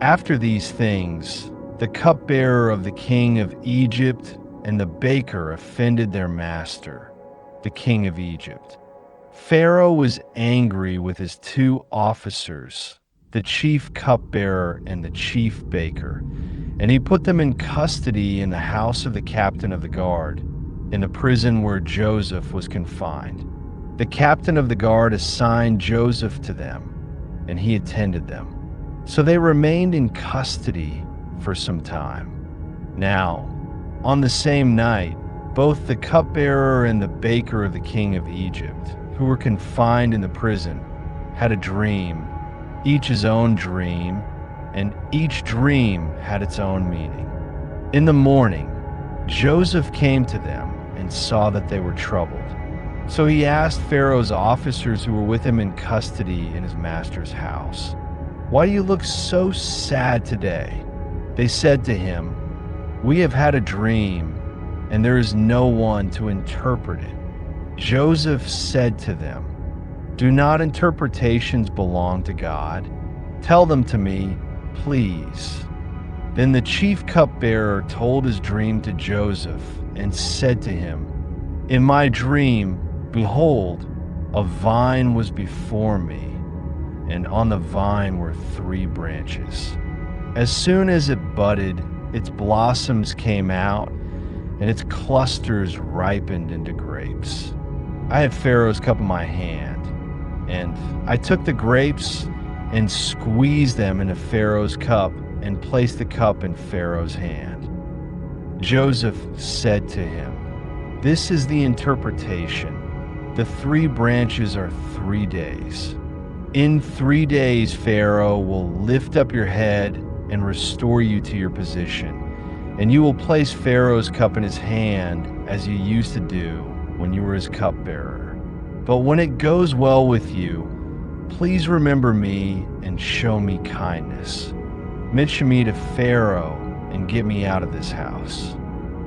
After these things, the cupbearer of the king of Egypt and the baker offended their master, the king of Egypt. Pharaoh was angry with his two officers, the chief cupbearer and the chief baker, and he put them in custody in the house of the captain of the guard, in the prison where Joseph was confined. The captain of the guard assigned Joseph to them, and he attended them. So they remained in custody for some time. Now, on the same night, both the cupbearer and the baker of the king of Egypt, who were confined in the prison, had a dream, each his own dream, and each dream had its own meaning. In the morning, Joseph came to them and saw that they were troubled. So he asked Pharaoh's officers who were with him in custody in his master's house, "Why do you look so sad today?" They said to him, "We have had a dream, and there is no one to interpret it." Joseph said to them, "Do not interpretations belong to God? Tell them to me, please." Then the chief cupbearer told his dream to Joseph and said to him, "In my dream, behold, a vine was before me, and on the vine were 3 branches. As soon as it budded, its blossoms came out, and its clusters ripened into grapes. I had Pharaoh's cup in my hand, and I took the grapes and squeezed them into Pharaoh's cup and placed the cup in Pharaoh's hand." Joseph said to him, "This is the interpretation. The 3 branches are 3 days. In 3 days, Pharaoh will lift up your head and restore you to your position, and you will place Pharaoh's cup in his hand as you used to do when you were his cupbearer. But when it goes well with you, please remember me and show me kindness. Mention me to Pharaoh and get me out of this house.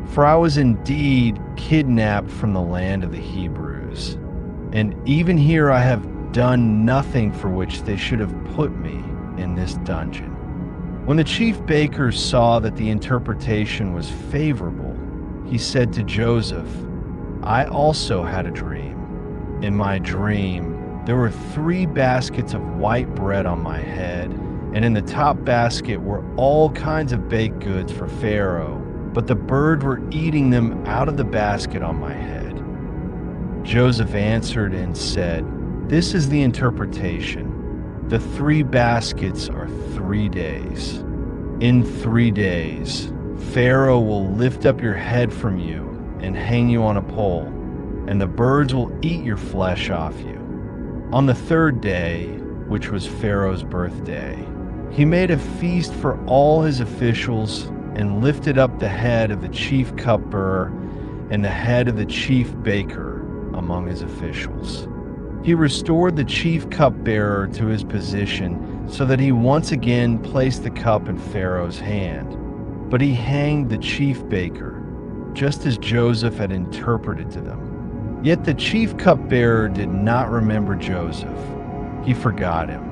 For I was indeed kidnapped from the land of the Hebrews, and even here I have done nothing for which they should have put me in this dungeon." When the chief baker saw that the interpretation was favorable, he said to Joseph, "I also had a dream. In my dream, there were 3 baskets of white bread on my head, and in the top basket were all kinds of baked goods for Pharaoh, but the birds were eating them out of the basket on my head." Joseph answered and said, "This is the interpretation. The 3 baskets are 3 days. In 3 days, Pharaoh will lift up your head from you and hang you on a pole, and the birds will eat your flesh off you." On the 3rd day, which was Pharaoh's birthday, he made a feast for all his officials and lifted up the head of the chief cupbearer and the head of the chief baker among his officials. He restored the chief cupbearer to his position so that he once again placed the cup in Pharaoh's hand. But he hanged the chief baker, just as Joseph had interpreted to them. Yet the chief cupbearer did not remember Joseph. He forgot him.